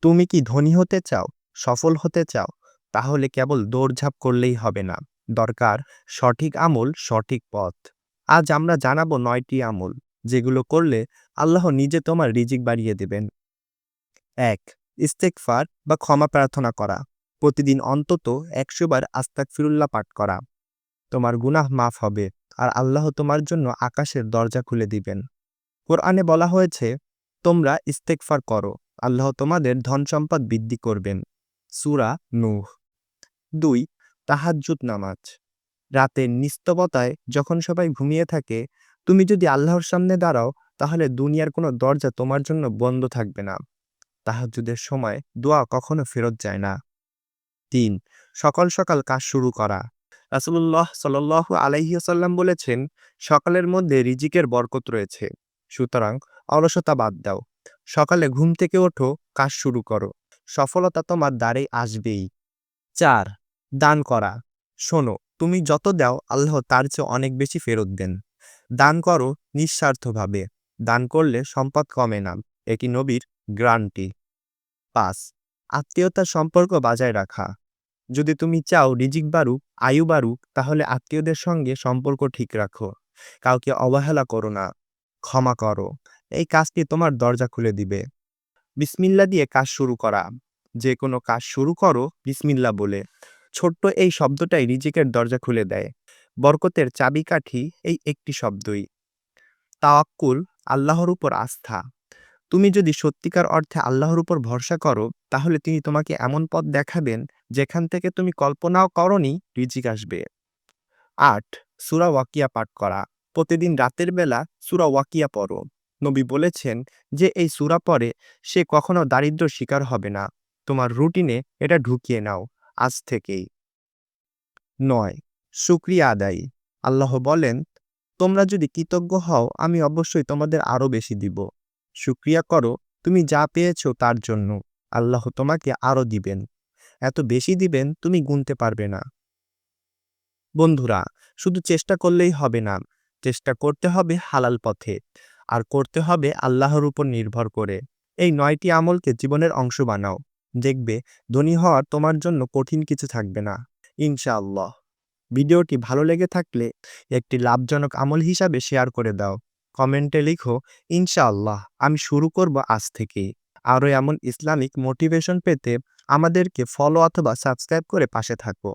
তুমি কি ধনী হতে চাও, সফল হতে চাও? তাহলে কেবল দৌড়ঝাঁপ করলেই হবে না। দরকার সঠিক আমল, সঠিক পথ। আজ আমরা জানাবো ৯টি আমল, যেগুলো করলে আল্লাহ নিজে তোমার রিজিক বাড়িয়ে দেবেন। ১. ইস্তেগফার বা ক্ষমা প্রার্থনা করা। প্রতিদিন অন্তত ১০০ বার আস্তাগফিরুল্লাহ পাঠ করা। তোমার গুনাহ মাফ হবে আর আল্লাহ তোমার জন্য আকাশের দরজা খুলে দিবেন। কোরআনে বলা হয়েছে, তোমরা ইস্তেগফার করো, আল্লাহ তোমাদের ধন সম্পদ বৃদ্ধি করবেন। সূরা নূহ। ২. তাহাজ্জুদ নামাজ। রাতের নিস্তবতায় যখন সবাই ঘুমিয়ে থাকে, তুমি যদি আল্লাহর সামনে দাঁড়াও, তাহলে দুনিয়ার কোনো দরজা তোমার জন্য বন্ধ থাকবে না। তাহাজ্জুদের সময় দোয়া কখনো ফেরত যায় না। ৩. সকাল সকাল কাজ শুরু করা। রাসূলুল্লাহ সাল্লাল্লাহু আলাইহি ওয়াসাল্লাম বলেছেন, সকালের মধ্যে রিজিকের বরকত রয়েছে। সুতরাং অলসতা বাদ দাও। সকালে ঘুম থেকে ওঠো, কাজ শুরু করো। সফলতা তোমার দ্বারে আসবেই। ৪. দান করা। শোনো, তুমি যত দাও আল্লাহ তার চেয়ে অনেক বেশি ফেরত দেন। দান করো নিঃস্বার্থভাবে। দান করলে সম্পদ কমে না। এটি নবীর গ্যারান্টি। ৫. আত্মীয়তার সম্পর্ক বজায় রাখা। যদি তুমি চাও রিজিক বাড়ুক, আয়ু বাড়ুক, তাহলে আত্মীয়দের সঙ্গে সম্পর্ক ঠিক রাখো। কাউকে অবহেলা করো না। ক্ষমা করো। এই কাজটি তোমার দরজা খুলে দিবে। বিসমিল্লাহ দিয়ে কাজ শুরু করা। যে কোনো কাজ শুরু করো বিসমিল্লাহ বলে। ছোট্ট এই শব্দটাই রিজিকের দরজা খুলে দেয়। বরকতের চাবিকাঠি এই একটি শব্দই। তাওয়াক্কুল, আল্লাহর উপর আস্থা। তুমি যদি সত্যিকার অর্থে আল্লাহর উপর ভরসা করো, তাহলে তিনি তোমাকে এমন পথ দেখাবেন যেখান থেকে তুমি কল্পনাও করনি রিজিক আসবে। ৮. সূরা ওয়াকিয়া পাঠ করা। প্রতিদিন রাতের বেলা সূরা ওয়াকিয়া পড়ো। নবী বলেছেন, যে এই সূরা পড়ে সে কখনো দারিদ্র্যের শিকার হবে না। তোমার রুটিনে এটা ঢুকিয়ে নাও আজ থেকেই। ৯. শুকরিয়া আদায়। আল্লাহ বলেন, তোমরা যদি কৃতজ্ঞ হও আমি অবশ্যই তোমাদের আরো বেশি দিব। শুকরিয়া করো তুমি যা পেয়েছো তার জন্য। আল্লাহ তোমাকে আরো দিবেন। এত বেশি দিবেন তুমি গুনতে পারবে না। বন্ধুরা, শুধু চেষ্টা করলেই হবে না। চেষ্টা করতে হবে হালাল পথে। আর করতে হবে আল্লাহর উপর নির্ভর করে। এই ৯টি আমলকে জীবনের অংশ বানাও। দেখবে ধনী হওয়ার তোমার জন্য কঠিন কিছু থাকবে না, ইনশাআল্লাহ। ভিডিওটি ভালো লেগে থাকলে একটি লাভজনক আমল হিসাবে শেয়ার করে দাও। কমেন্টে লিখো, ইনশাআল্লাহ আমি শুরু করব আজ থেকেই। আরও এমন ইসলামিক মোটিভেশন পেতে আমাদেরকে ফলো অথবা সাবস্ক্রাইব করে পাশে থাকো।